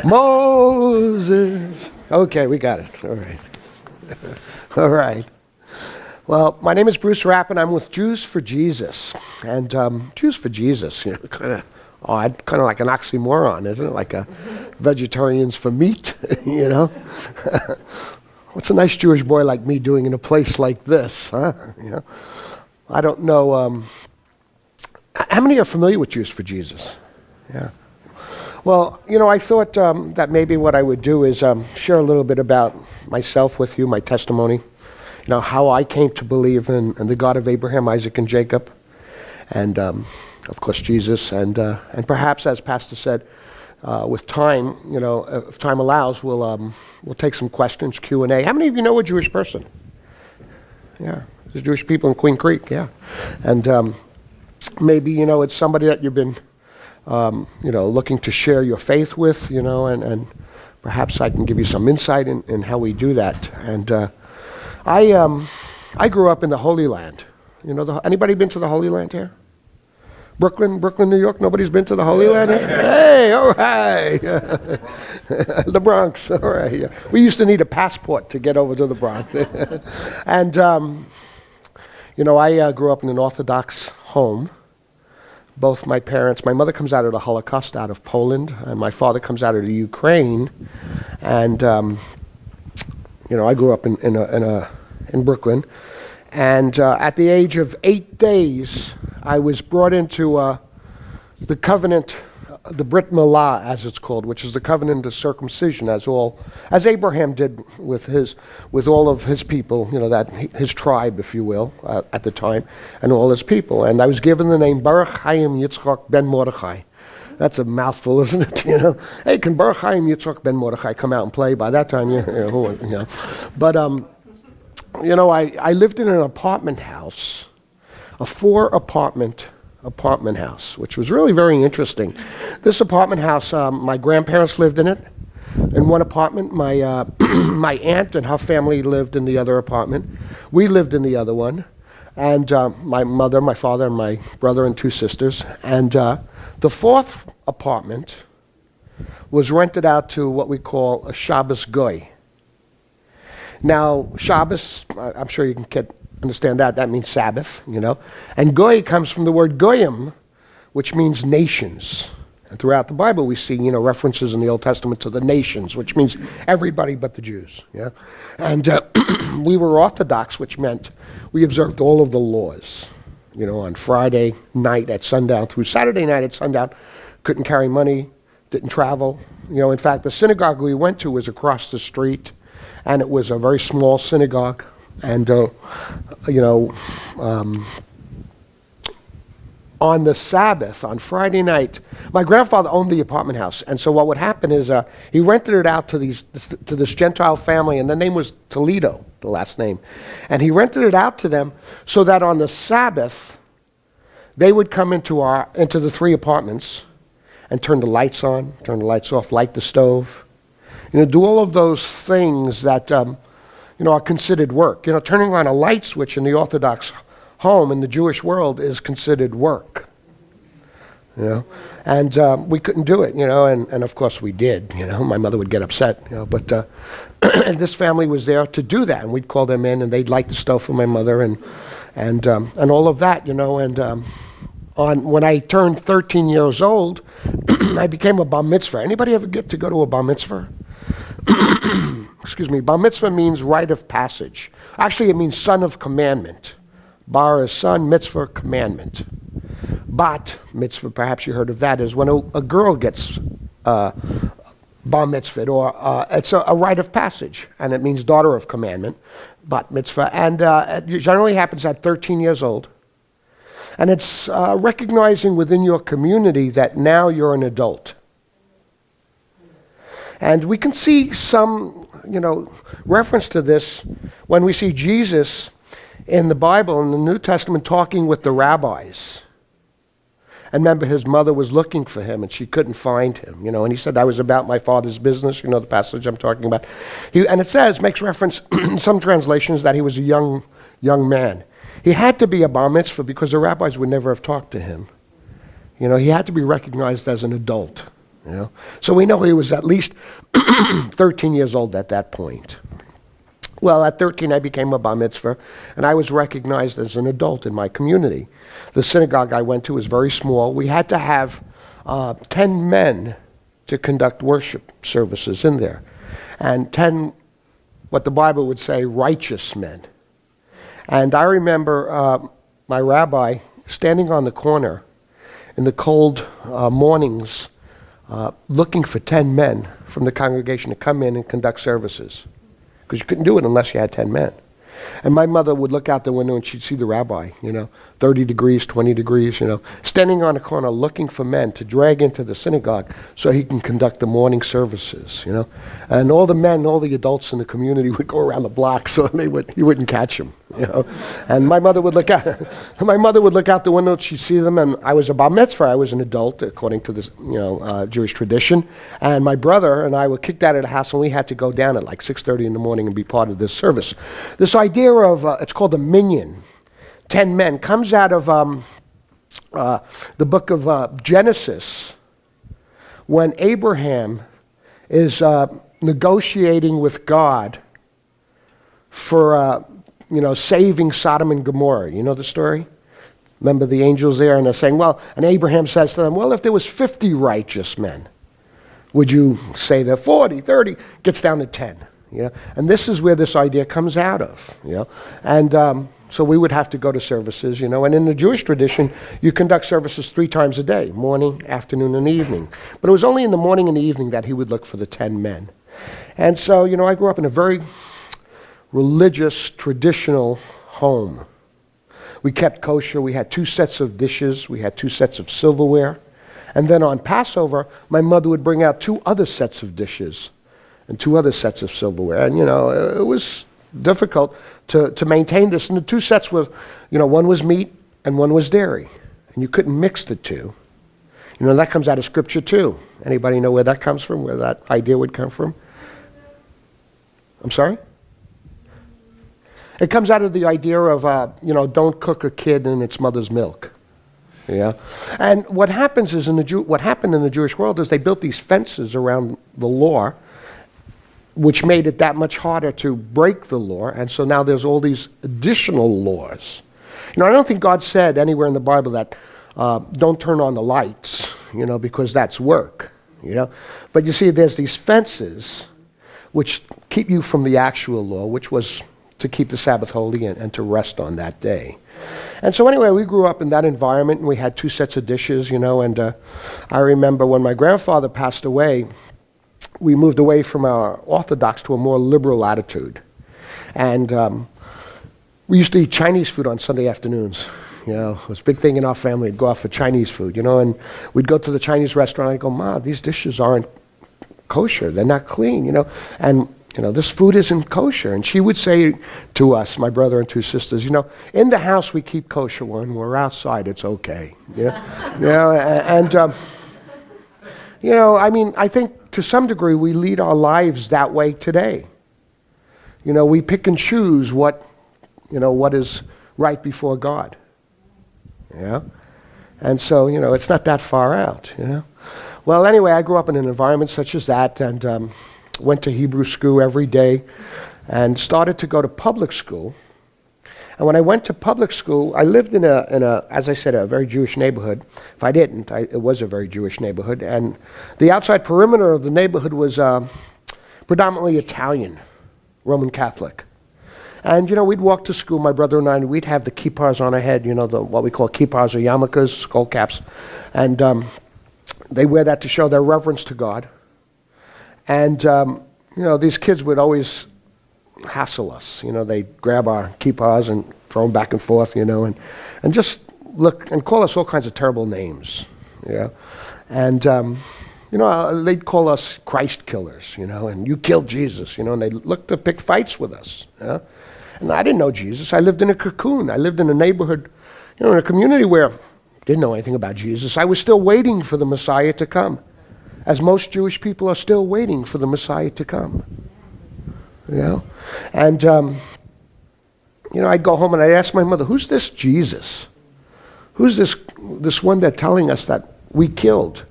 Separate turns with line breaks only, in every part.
Moses. Okay, we got it. All right. All right. Well, my name is Bruce Rapp, and I'm with Jews for Jesus. And Jews for Jesus, kind of odd, kind of like an oxymoron, isn't it? Like a vegetarians for meat, What's a nice Jewish boy like me doing in a place like this, huh? I don't know. How many are familiar with Jews for Jesus? Yeah. Well, I thought that maybe what I would do is share a little bit about myself with you, my testimony, how I came to believe in the God of Abraham, Isaac, and Jacob, and of course Jesus, and perhaps, as Pastor said, with time, if time allows, we'll take some questions, Q&A. How many of you know a Jewish person? Yeah, there's Jewish people in Queen Creek, yeah, and maybe it's somebody that you've been looking to share your faith with, and perhaps I can give you some insight in how we do that. And I grew up in the Holy Land. Anybody been to the Holy Land here? Brooklyn, New York? Nobody's been to the Holy Land here? Hey, all right. The Bronx, all right. Yeah. We used to need a passport to get over to the Bronx. And, I grew up in an Orthodox home. Both my parents, my mother comes out of the Holocaust, out of Poland, and my father comes out of the Ukraine. And, I grew up in Brooklyn. And at the age of 8 days, I was brought into the covenant, the Brit Milah, as it's called, which is the covenant of circumcision, as Abraham did with all of his people, his tribe, if you will, at the time, and all his people. And I was given the name Baruch Chaim Yitzchak ben Mordechai. That's a mouthful, isn't it? Hey, can Baruch Chaim Yitzchak ben Mordechai come out and play? By that time, But I lived in an apartment house, a 4-apartment house, which was really very interesting. This apartment house, my grandparents lived in it. In one apartment, my my aunt and her family lived in the other apartment. We lived in the other one. And my mother, my father, and my brother and 2 sisters. And the 4th apartment was rented out to what we call a Shabbos Goy. Now, Shabbos, I'm sure you can understand that. That means Sabbath, And Goy comes from the word Goyim, which means nations. And throughout the Bible, we see, references in the Old Testament to the nations, which means everybody but the Jews. Yeah, and we were Orthodox, which meant we observed all of the laws. On Friday night at sundown through Saturday night at sundown, couldn't carry money, didn't travel. In fact, the synagogue we went to was across the street, and it was a very small synagogue. And on the Sabbath, on Friday night, my grandfather owned the apartment house, and so what would happen is he rented it out to this Gentile family, and the name was Toledo, the last name, and he rented it out to them so that on the Sabbath they would come into the 3 apartments and turn the lights on, turn the lights off, light the stove, do all of those things that are considered work. Turning on a light switch in the Orthodox home in the Jewish world is considered work. And we couldn't do it, and of course we did. My mother would get upset, but and this family was there to do that, and we'd call them in, and they'd light the stove for my mother, and all of that, and when I turned 13 years old, I became a bar mitzvah. Anybody ever get to go to a bar mitzvah? Excuse me. Bar mitzvah means rite of passage. Actually, it means son of commandment. Bar is son, mitzvah, commandment. Bat mitzvah, perhaps you heard of that, is when a girl gets bar mitzvah, or it's a rite of passage, and it means daughter of commandment, bat mitzvah, and it generally happens at 13 years old. And it's recognizing within your community that now you're an adult. And we can see some, reference to this when we see Jesus in the Bible, in the New Testament, talking with the rabbis. And remember, his mother was looking for him, and she couldn't find him, and he said, I was about my father's business, the passage I'm talking about. And it says, makes reference in some translations that he was a young man. He had to be a bar mitzvah because the rabbis would never have talked to him. He had to be recognized as an adult. You know? So we know he was at least 13 years old at that point. Well, at 13, I became a bar mitzvah, and I was recognized as an adult in my community. The synagogue I went to was very small. We had to have 10 men to conduct worship services in there, and 10, what the Bible would say, righteous men. And I remember my rabbi standing on the corner in the cold mornings looking for 10 men from the congregation to come in and conduct services, because you couldn't do it unless you had 10 men. And my mother would look out the window and she'd see the rabbi, 30 degrees, 20 degrees, standing on a corner looking for men to drag into the synagogue so he can conduct the morning services, And all the men, all the adults in the community would go around the block so he wouldn't catch him, And my mother would look out the window and she'd see them, and I was a bar mitzvah. I was an adult according to this, Jewish tradition. And my brother and I were kicked out of the house, and we had to go down at like 6:30 in the morning and be part of this service. This idea of, it's called a minyan, 10 men, comes out of the book of Genesis, when Abraham is negotiating with God for, saving Sodom and Gomorrah. You know the story? Remember the angels there, and they're saying, and Abraham says to them, if there was 50 righteous men, would you say that 40, 30, gets down to 10? And this is where this idea comes out of, And so we would have to go to services, and in the Jewish tradition, you conduct services 3 times a day, morning, afternoon, and evening. But it was only in the morning and the evening that he would look for the 10 men. And so, I grew up in a very religious, traditional home. We kept kosher. We had 2 sets of dishes. We had 2 sets of silverware. And then on Passover, my mother would bring out 2 other sets of dishes and 2 other sets of silverware. And, it was difficult to maintain this. And the 2 sets were, one was meat and one was dairy. And you couldn't mix the 2. That comes out of Scripture too. Anybody know where that comes from, where that idea would come from? I'm sorry? It comes out of the idea of, don't cook a kid in its mother's milk. Yeah, and what happens is what happened in the Jewish world is they built these fences around the law, which made it that much harder to break the law, and so now there's all these additional laws. I don't think God said anywhere in the Bible that don't turn on the lights, because that's work, But you see, there's these fences which keep you from the actual law, which was to keep the Sabbath holy and to rest on that day. And so anyway, we grew up in that environment, and we had 2 sets of dishes, and I remember when my grandfather passed away, we moved away from our Orthodox to a more liberal attitude. And we used to eat Chinese food on Sunday afternoons. It was a big thing in our family. We'd go out for Chinese food, and we'd go to the Chinese restaurant, and I'd go, Ma, these dishes aren't kosher. They're not clean, And this food isn't kosher. And she would say to us, my brother and 2 sisters, in the house we keep kosher. When we're outside, it's okay. I think to some degree we lead our lives that way today. We pick and choose what is right before God. And so, it's not that far out, Well, anyway, I grew up in an environment such as that, and went to Hebrew school every day and started to go to public school. And when I went to public school, I lived in a as I said, a very Jewish neighborhood. If I didn't, it was a very Jewish neighborhood. And the outside perimeter of the neighborhood was predominantly Italian, Roman Catholic. And, we'd walk to school, my brother and I, and we'd have the kippahs on our head, what we call kippahs or yarmulkes, skull caps. And they wear that to show their reverence to God. And, these kids would always hassle us. They'd grab our kippahs and throw them back and forth, and just look and call us all kinds of terrible names. And, they'd call us Christ killers, and you killed Jesus, and they'd look to pick fights with us. And I didn't know Jesus. I lived in a cocoon. I lived in a neighborhood, in a community where I didn't know anything about Jesus. I was still waiting for the Messiah to come, as most Jewish people are still waiting for the Messiah to come. And, I'd go home and I'd ask my mother, who's this Jesus? Who's this one that's telling us that we killed?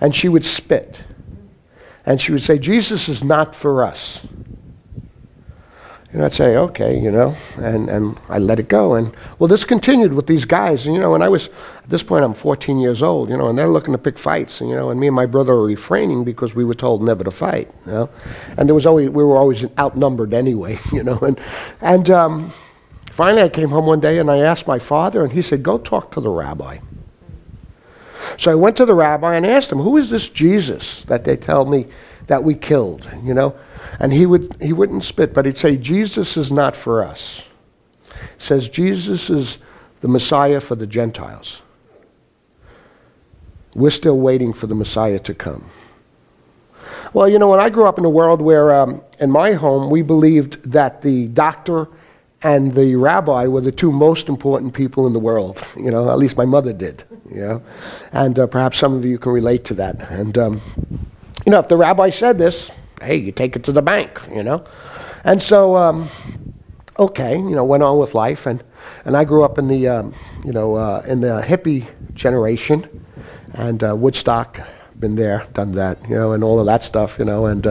and she would spit. And she would say, Jesus is not for us. And I'd say, okay, and I let it go. And well, this continued with these guys, and I was, at this point I'm 14 years old, and they're looking to pick fights, and me and my brother were refraining because we were told never to fight, and we were always outnumbered anyway, and finally I came home one day and I asked my father, and he said, go talk to the rabbi. So I went to the rabbi and asked him, who is this Jesus that they tell me that we killed, And he wouldn't spit, but he'd say, Jesus is not for us. He says, Jesus is the Messiah for the Gentiles. We're still waiting for the Messiah to come. Well, when I grew up in a world where, in my home, we believed that the doctor and the rabbi were the two most important people in the world. At least my mother did, And perhaps some of you can relate to that. And, if the rabbi said this, hey, you take it to the bank, And so, went on with life. And I grew up in the, in the hippie generation. And Woodstock, been there, done that, and all of that stuff, and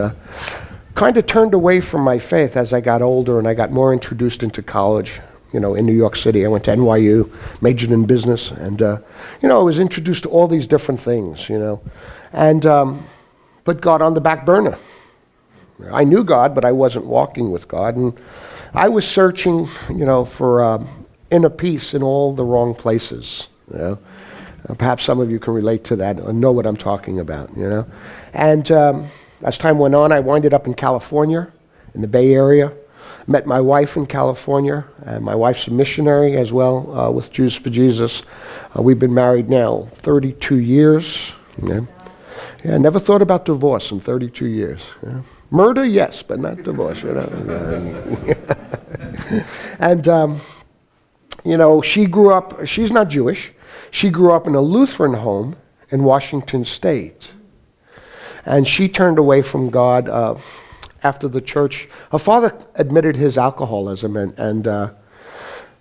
kind of turned away from my faith as I got older and I got more introduced into college, in New York City. I went to NYU, majored in business, and, I was introduced to all these different things, and put God on the back burner. I knew God, but I wasn't walking with God, and I was searching, for inner peace in all the wrong places, Perhaps some of you can relate to that and know what I'm talking about, And as time went on, I winded up in California, in the Bay Area. Met my wife in California, and my wife's a missionary as well with Jews for Jesus. We've been married now 32 years. Yeah, never thought about divorce in 32 years. Murder, yes, but not divorce. And, she grew up, she's not Jewish. She grew up in a Lutheran home in Washington State. And she turned away from God after the church. Her father admitted his alcoholism, and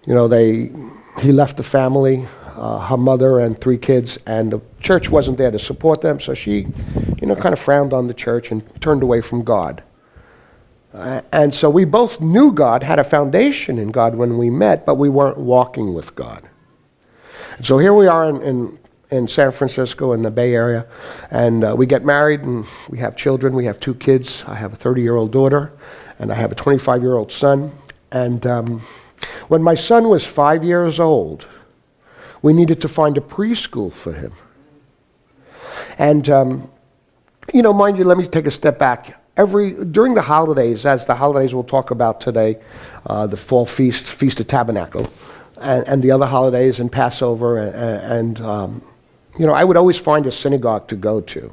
he left the family, her mother and 3 kids, and the church wasn't there to support them, so she, kind of frowned on the church and turned away from God. And so we both knew God, had a foundation in God when we met, but we weren't walking with God. And so here we are in San Francisco in the Bay Area, and we get married and we have children. We have 2 kids. I have a 30-year-old daughter, and I have a 25-year-old son. And when my son was 5 years old, we needed to find a preschool for him. And, mind you, let me take a step back. During the holidays, as the holidays we'll talk about today, the fall feast, Feast of Tabernacle, and the other holidays and Passover, and I would always find a synagogue to go to.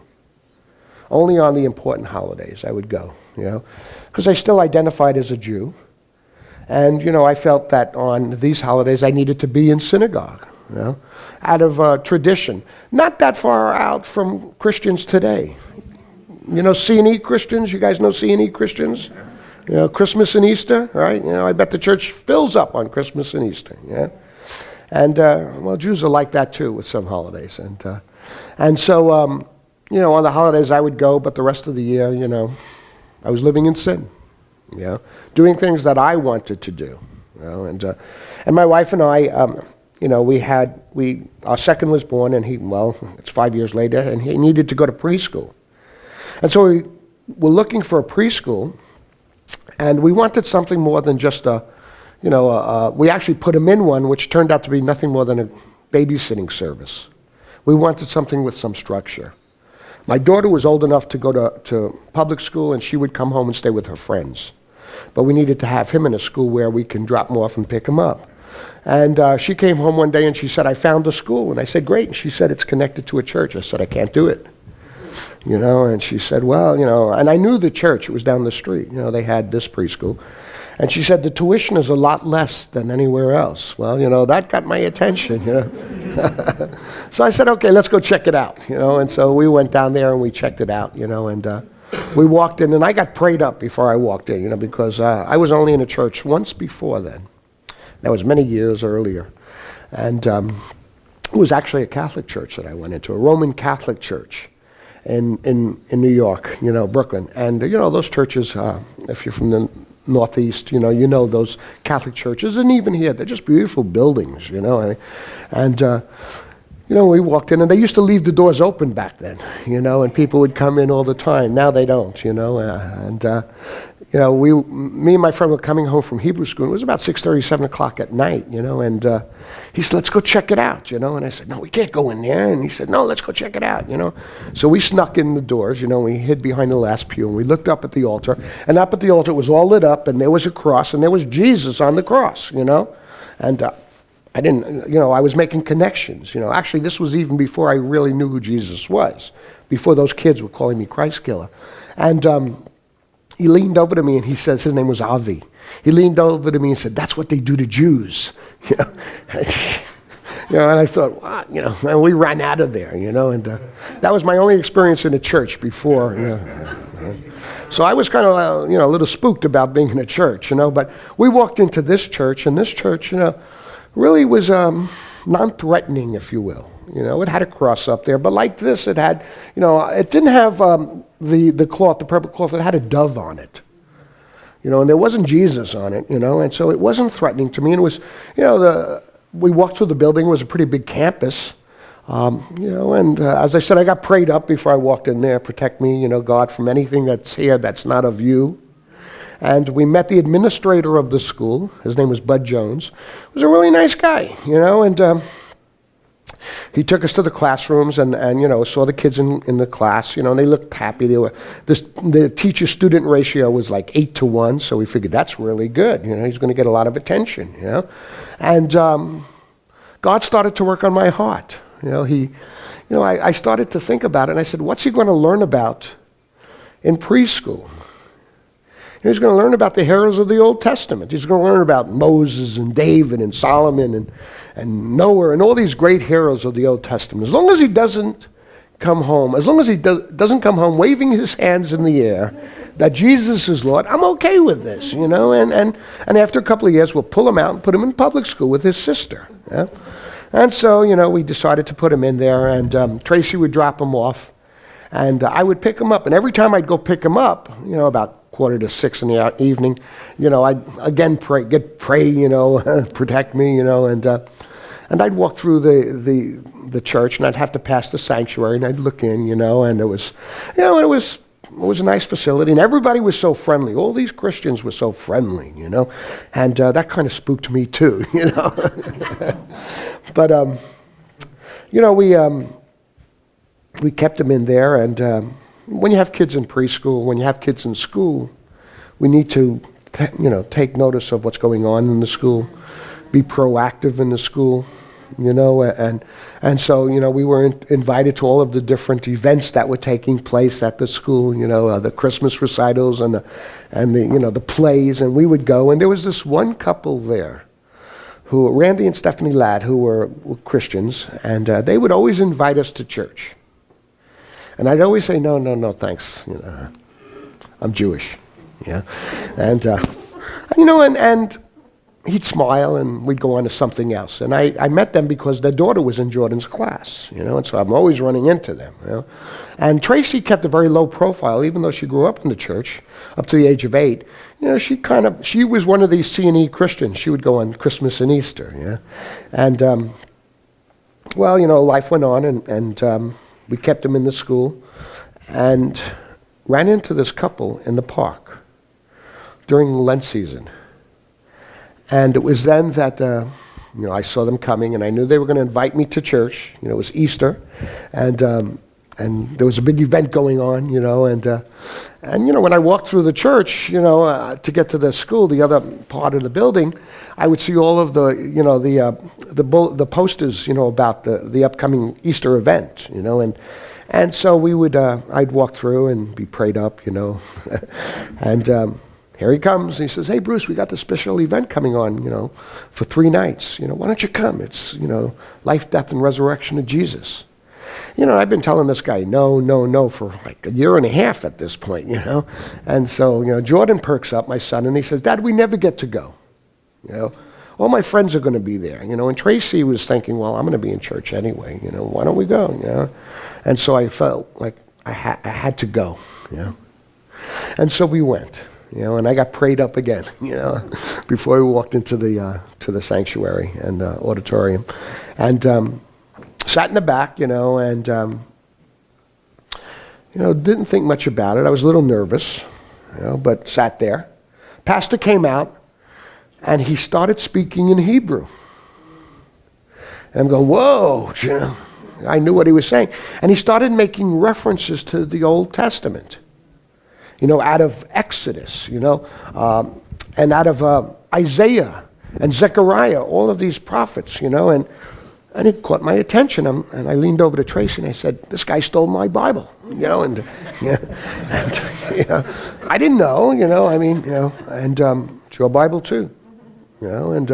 Only on the important holidays I would go, because I still identified as a Jew. And, I felt that on these holidays I needed to be in synagogue, out of tradition. Not that far out from Christians today. C&E Christians, you guys know C&E Christians? Christmas and Easter, right? I bet the church fills up on Christmas and Easter, And, Jews are like that too with some holidays. And so, on the holidays I would go, but the rest of the year, I was living in sin, doing things that I wanted to do, And my wife and I, our second was born, and it's 5 years later, and he needed to go to preschool. And so we were looking for a preschool, and we wanted something more than just we actually put him in one, which turned out to be nothing more than a babysitting service. We wanted something with some structure. My daughter was old enough to go to public school, and she would come home and stay with her friends. But we needed to have him in a school where we can drop him off and pick him up. And she came home one day and she said, I found a school. And I said, great. And she said, it's connected to a church. I said, I can't do it. And she said, well, and I knew the church. It was down the street. They had this preschool. And she said, the tuition is a lot less than anywhere else. Well, that got my attention, So I said, okay, let's go check it out, And so we went down there and we checked it out, and we walked in, and I got prayed up before I walked in, because I was only in a church once before then. That was many years earlier. And it was actually a Catholic church that I went into, a Roman Catholic church. in New York, Brooklyn. And, those churches, if you're from the Northeast, you know those Catholic churches, and even here, they're just beautiful buildings, And, we walked in, and they used to leave the doors open back then, and people would come in all the time. Now they don't, me and my friend were coming home from Hebrew school. It was about 6:30, 7 o'clock at night, and he said, let's go check it out, And I said, no, we can't go in there. And he said, no, let's go check it out, So we snuck in the doors, we hid behind the last pew, and we looked up at the altar. And up at the altar, it was all lit up, and there was a cross, and there was Jesus on the cross, And I didn't, I was making connections, Actually, this was even before I really knew who Jesus was, before those kids were calling me Christ killer. And he leaned over to me and he says, his name was Avi. He leaned over to me and said, that's what they do to Jews. And I thought, what? And we ran out of there, and that was my only experience in a church before, So I was kind of, a little spooked about being in a church, But we walked into this church, and this church, really was non-threatening, if you will. It had a cross up there, but like this, it had, it didn't have the cloth, the purple cloth. It had a dove on it, and there wasn't Jesus on it, and so it wasn't threatening to me. And it was, we walked through the building. It was a pretty big campus, and as I said, I got prayed up before I walked in there. Protect me, God, from anything that's here that's not of you. And we met the administrator of the school. His name was Bud Jones. He was a really nice guy, and he took us to the classrooms and saw the kids in the class, and they looked happy. The teacher-student ratio was like 8-to-1, so we figured that's really good. He's going to get a lot of attention, And God started to work on my heart. I started to think about it, and I said, what's he going to learn about in preschool? He's going to learn about the heroes of the Old Testament. He's going to learn about Moses and David and Solomon and Noah and all these great heroes of the Old Testament. As long as he doesn't come home, as long as he doesn't come home waving his hands in the air that Jesus is Lord, I'm okay with this, And after a couple of years, we'll pull him out and put him in public school with his sister. Yeah? And so, we decided to put him in there, and Tracy would drop him off, and I would pick him up. And every time I'd go pick him up, about 5:45 in the evening, I'd again pray, protect me, and I'd walk through the church, and I'd have to pass the sanctuary, and I'd look in, and it was, it was a nice facility, and everybody was so friendly. All these Christians were so friendly, and that kind of spooked me too, But we kept him in there, and when you have kids in preschool, when you have kids in school, we need to, take notice of what's going on in the school, be proactive in the school, and so, we were invited to all of the different events that were taking place at the school, the Christmas recitals and the plays, and we would go, and there was this one couple there, Randy and Stephanie Ladd, who were Christians, and they would always invite us to church. And I'd always say, no, thanks. I'm Jewish. Yeah. And, and he'd smile and we'd go on to something else. And I met them because their daughter was in Jordan's class, and so I'm always running into them, And Tracy kept a very low profile, even though she grew up in the church up to the age of 8. She was one of these C&E Christians. She would go on Christmas and Easter, And, life went on and we kept him in the school and ran into this couple in the park during the Lent season. And it was then that, I saw them coming, and I knew they were going to invite me to church. It was Easter, and there was a big event going on, and when I walked through the church, to get to the school, the other part of the building, I would see all of the posters, about the upcoming Easter event, and so we would, I'd walk through and be prayed up, and here he comes. He says, "Hey, Bruce, we got this special event coming on, for 3 nights. Why don't you come? It's, life, death, and resurrection of Jesus." I've been telling this guy no for like a year and a half at this point, And so, Jordan perks up, my son, and he says, "Dad, we never get to go. All my friends are going to be there, And Tracy was thinking, well, I'm going to be in church anyway, why don't we go, And so I felt like I had to go, you know. And so we went, you know, and I got prayed up again, you know, before we walked into the sanctuary and auditorium. And sat in the back, you know, and, you know, didn't think much about it. I was a little nervous, you know, but sat there. Pastor came out, and he started speaking in Hebrew. And I'm going, whoa, you know. I knew what he was saying. And he started making references to the Old Testament, you know, out of Exodus, you know, and out of Isaiah and Zechariah, all of these prophets, you know, and it caught my attention. And I leaned over to Tracy and I said, this guy stole my Bible, you know, and, you know, I didn't know, you know, I mean, you know, and it's your Bible too, you know, and,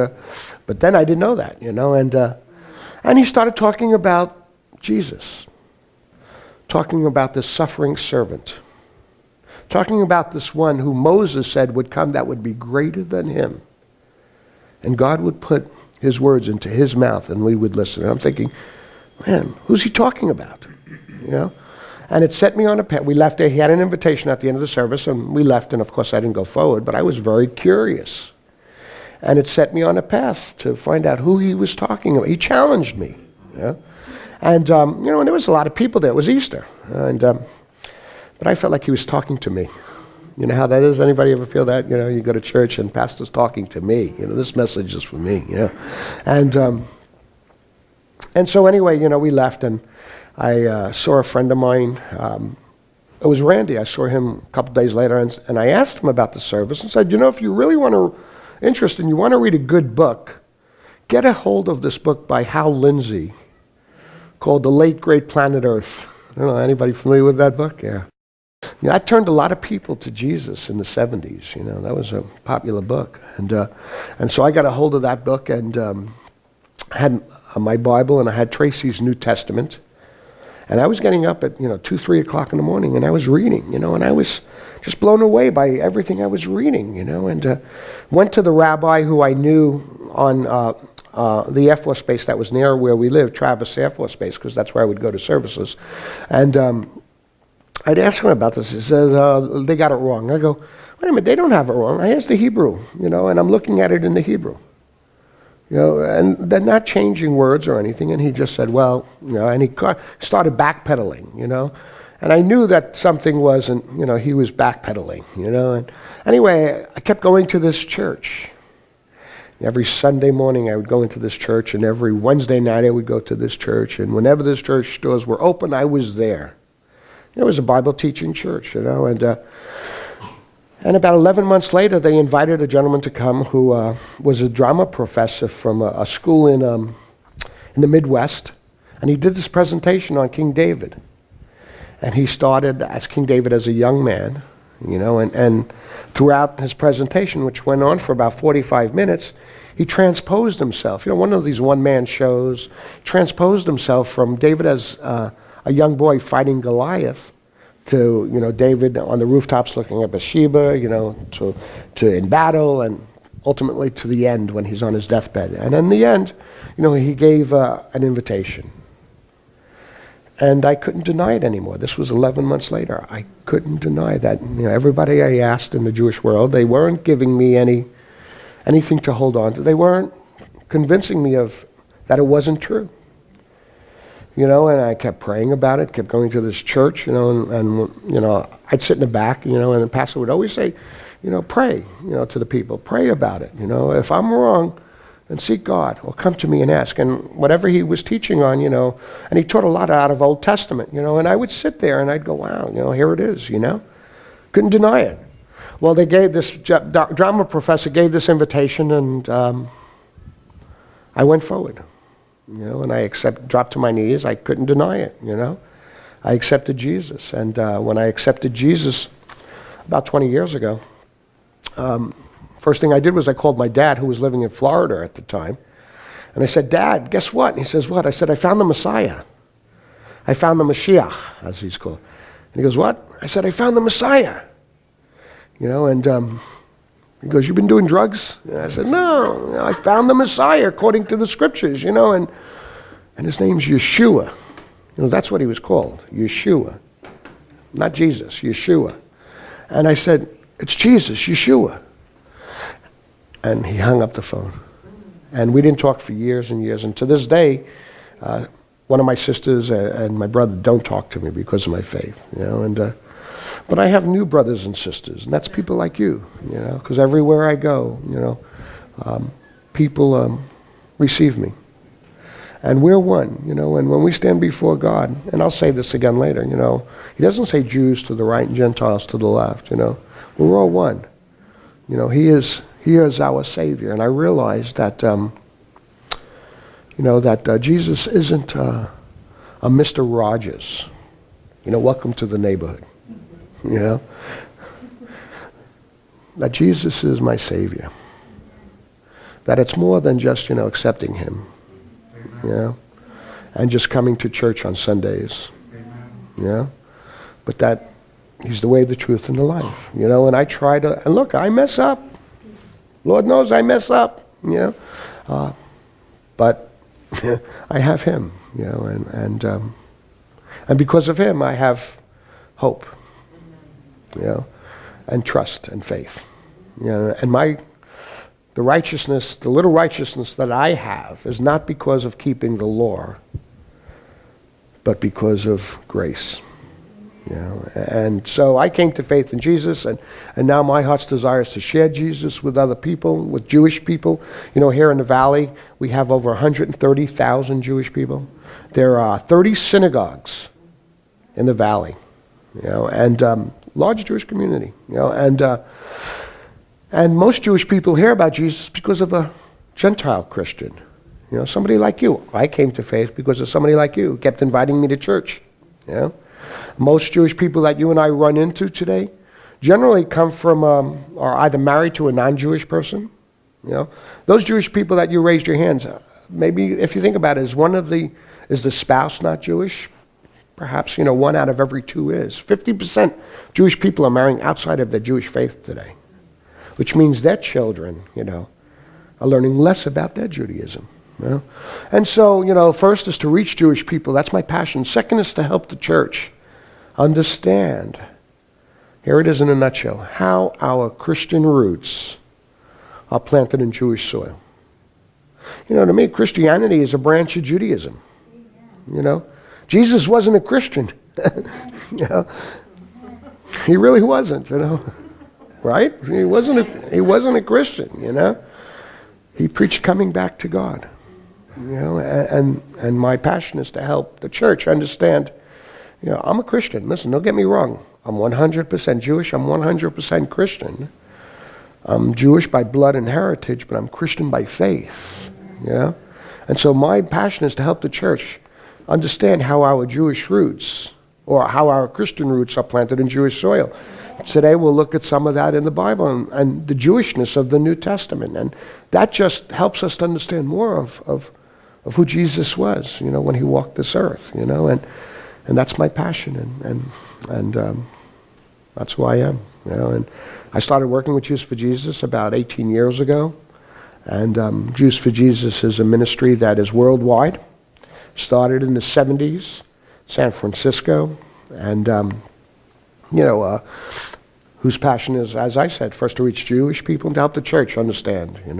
but then I didn't know that, you know, and he started talking about Jesus, talking about this suffering servant, talking about this one who Moses said would come that would be greater than him. And God would put his words into his mouth and we would listen. And I'm thinking, man, who's he talking about? You know? And it set me on a path. We left there. He had an invitation at the end of the service and we left. And of course I didn't go forward, but I was very curious. And it set me on a path to find out who he was talking about. He challenged me. You know? And, you know, and there was a lot of people there. It was Easter. And, but I felt like he was talking to me. You know how that is? Anybody ever feel that? You know, you go to church and pastor's talking to me. You know, this message is for me, you know. And so anyway, you know, we left and I saw a friend of mine. It was Randy. I saw him a couple days later and I asked him about the service and said, you know, if you really interested and you want to read a good book, get a hold of this book by Hal Lindsey called The Late Great Planet Earth. I don't know, anybody familiar with that book? Yeah. You know, that turned a lot of people to Jesus in the 70s. You know, that was a popular book. And so I got a hold of that book and had my Bible and I had Tracy's New Testament. And I was getting up at, you know, 2, 3 o'clock in the morning and I was reading, you know, and I was just blown away by everything I was reading, you know, and went to the rabbi who I knew on the Air Force Base that was near where we lived, Travis Air Force Base, because that's where I would go to services. And I'd ask him about this. He said, they got it wrong. I go, wait a minute, they don't have it wrong. I asked the Hebrew, you know, and I'm looking at it in the Hebrew. You know, and they're not changing words or anything. And he just said, well, you know, and he started backpedaling, you know. And I knew that something wasn't, you know, he was backpedaling, you know. And anyway, I kept going to this church. Every Sunday morning I would go into this church, and every Wednesday night I would go to this church. And whenever this church doors were open, I was there. It was a Bible teaching church, you know. And about 11 months later, they invited a gentleman to come who was a drama professor from a school in the Midwest. And he did this presentation on King David. And he started as King David as a young man, you know, and throughout his presentation, which went on for about 45 minutes, he transposed himself. You know, one of these one-man shows, transposed himself from David as a young boy fighting Goliath to, you know, David on the rooftops looking at Bathsheba, you know, to in battle, and ultimately to the end when he's on his deathbed. And in the end, you know, he gave an invitation. And I couldn't deny it anymore. This was 11 months later. I couldn't deny that. You know, everybody I asked in the Jewish world, they weren't giving me anything to hold on to. They weren't convincing me of that it wasn't true. You know, and I kept praying about it, kept going to this church, you know, and you know, I'd sit in the back, you know, and the pastor would always say, you know, pray, you know, to the people. Pray about it, you know. If I'm wrong, then seek God, or come to me and ask. And whatever he was teaching on, you know, and he taught a lot out of Old Testament, you know, and I would sit there and I'd go, wow, you know, here it is, you know. Couldn't deny it. Well, they gave this, drama professor gave this invitation, and I went forward, you know, and I dropped to my knees. I couldn't deny it, you know. I accepted Jesus. And when I accepted Jesus about 20 years ago, first thing I did was I called my dad, who was living in Florida at the time. And I said, Dad, guess what? And he says, what? I said, I found the Messiah. I found the Mashiach, as he's called. And he goes, what? I said, I found the Messiah. You know, and he goes, you've been doing drugs? And I said, no, I found the Messiah according to the scriptures, you know, and his name's Yeshua. You know, that's what he was called, Yeshua. not Jesus, Yeshua. And I said, it's Jesus, Yeshua. And he hung up the phone. And we didn't talk for years and years. And to this day, one of my sisters and my brother don't talk to me because of my faith, but I have new brothers and sisters, and that's people like you, because everywhere I go, people receive me. And we're one, and when we stand before God, and I'll say this again later, he doesn't say Jews to the right and Gentiles to the left, we're all one. He is our Savior. And I realize that, that Jesus isn't a Mr. Rogers, welcome to the neighborhood, that Jesus is my Savior. That it's more than just, accepting him, and just coming to church on Sundays, but that he's the way, the truth, and the life, and I try to, and look, I mess up. Lord knows I mess up, but I have him, and because of him I have hope, and trust and faith, and the righteousness, the little righteousness that I have is not because of keeping the law, but because of grace. And so I came to faith in Jesus, and now my heart's desire is to share Jesus with other people, with Jewish people. Here in the Valley, we have over 130,000 Jewish people. There are 30 synagogues in the Valley, and large Jewish community, and most Jewish people hear about Jesus because of a Gentile Christian, somebody like you. I came to faith because of somebody like you, kept inviting me to church, Most Jewish people that you and I run into today generally come from, are either married to a non-Jewish person. Those Jewish people that you raised your hands, maybe if you think about it, is the spouse not Jewish? Perhaps, 1 out of every 2 is. 50% Jewish people are marrying outside of their Jewish faith today, which means their children, are learning less about their Judaism. And so, first is to reach Jewish people. That's my passion. Second is to help the church understand, here it is in a nutshell, how our Christian roots are planted in Jewish soil. To me, Christianity is a branch of Judaism. Jesus wasn't a Christian. He really wasn't, right? He wasn't a Christian, He preached coming back to God. And my passion is to help the church understand, I'm a Christian. Listen, don't get me wrong. I'm 100% Jewish. I'm 100% Christian. I'm Jewish by blood and heritage, but I'm Christian by faith. And so my passion is to help the church understand how our Jewish roots, or how our Christian roots, are planted in Jewish soil. Today we'll look at some of that in the Bible and the Jewishness of the New Testament. And that just helps us to understand more of who Jesus was, when he walked this earth, and that's my passion, and that's who I am, and I started working with Jews for Jesus about 18 years ago, and Jews for Jesus is a ministry that is worldwide, started in the 70s, San Francisco, and whose passion is, as I said, first to reach Jewish people and to help the church understand, and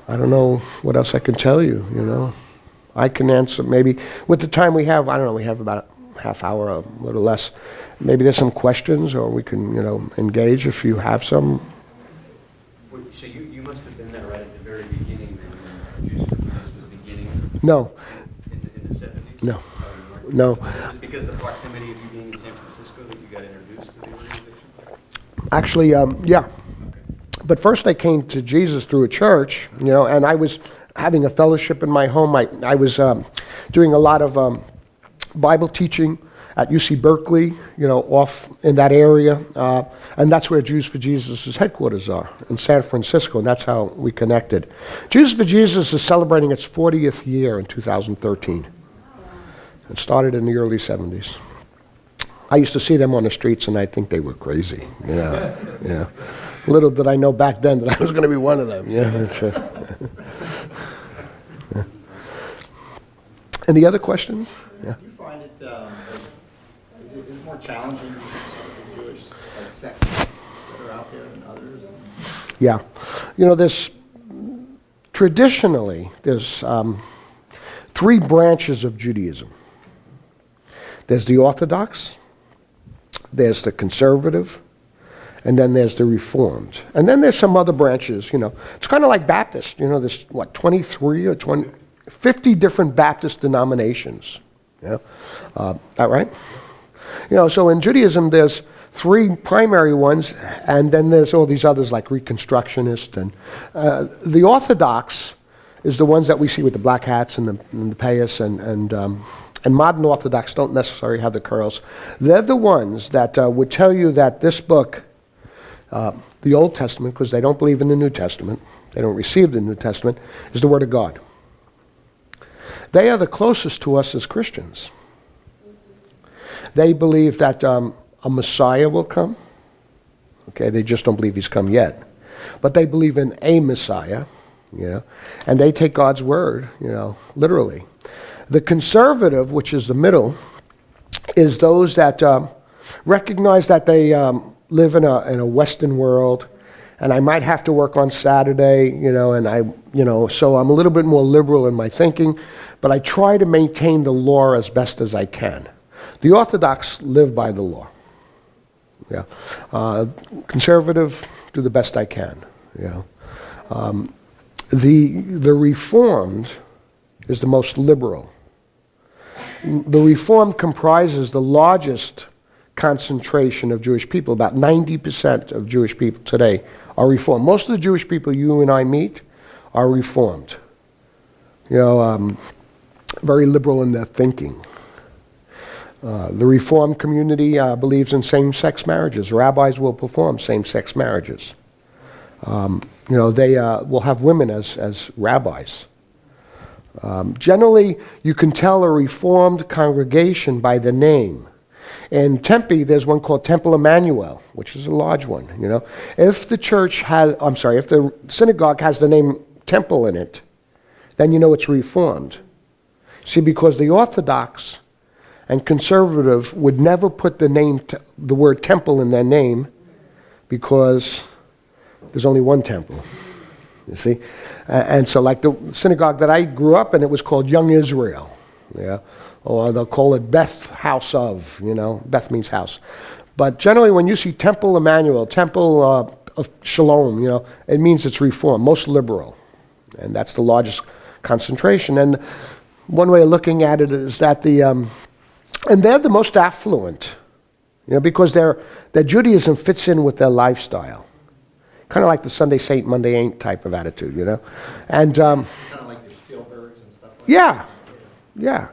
I don't know what else I can tell you, I can answer maybe, with the time we have, I don't know, we have about a half hour, a little less. Maybe there's some questions, or we can, engage if you have some.
So you must have been there right at the very beginning, then, Jews for Jesus was beginning?
No.
In the 70s?
No.
Oh,
No.
Was it because of the proximity of you being in San Francisco that you got introduced to the organization?
Actually, yeah. But first I came to Jesus through a church, and I was having a fellowship in my home. I was doing a lot of Bible teaching at UC Berkeley, off in that area. And that's where Jews for Jesus' headquarters are, in San Francisco, and that's how we connected. Jews for Jesus is celebrating its 40th year in 2013. It started in the early 70s. I used to see them on the streets, and I think they were crazy. Yeah. Little did I know back then that I was going to be one of them. Yeah. Any other questions? Yeah.
Do you find it is it more challenging for the Jewish sects that are out there than others?
Yeah. Traditionally, there's 3 branches of Judaism. There's the Orthodox, there's the Conservative, and then there's the Reformed. And then there's some other branches, It's kind of like Baptist, there's, 23 or 50 different Baptist denominations. Yeah? That right? So in Judaism, there's 3 primary ones, and then there's all these others like Reconstructionists. And the Orthodox is the ones that we see with the black hats and the payas, and modern Orthodox don't necessarily have the curls. They're the ones that would tell you that this book, the Old Testament, because they don't believe in the New Testament, they don't receive the New Testament, is the Word of God. They are the closest to us as Christians. They believe that a Messiah will come. Okay, they just don't believe he's come yet. But they believe in a Messiah, and they take God's word, literally. The conservative, which is the middle, is those that recognize that they live in a Western world, and I might have to work on Saturday, so I'm a little bit more liberal in my thinking, but I try to maintain the law as best as I can. The Orthodox live by the law. Yeah, conservative, do the best I can. The Reformed is the most liberal. The Reformed comprises the largest concentration of Jewish people. About 90% of Jewish people today are Reformed. Most of the Jewish people you and I meet are Reformed. Very liberal in their thinking. The Reformed community believes in same-sex marriages. Rabbis will perform same-sex marriages. They will have women as rabbis. Generally, you can tell a Reformed congregation by the name. In Tempe, there's one called Temple Emmanuel, which is a large one. If the synagogue has the name Temple in it, then you know it's Reformed. See, because the Orthodox and Conservative would never put the word temple in their name, because there's only one temple. You see? And so like the synagogue that I grew up in, it was called Young Israel. Yeah? Or they'll call it Beth House of, Beth means house. But generally when you see Temple Emmanuel, Temple of Shalom, it means it's Reform, most liberal. And that's the largest concentration. And one way of looking at it is that and they're the most affluent, because their Judaism fits in with their lifestyle. Kind of like the Sunday Saint, Monday Ain't type of attitude, And
Kind of like your Spielbergs and stuff like
yeah,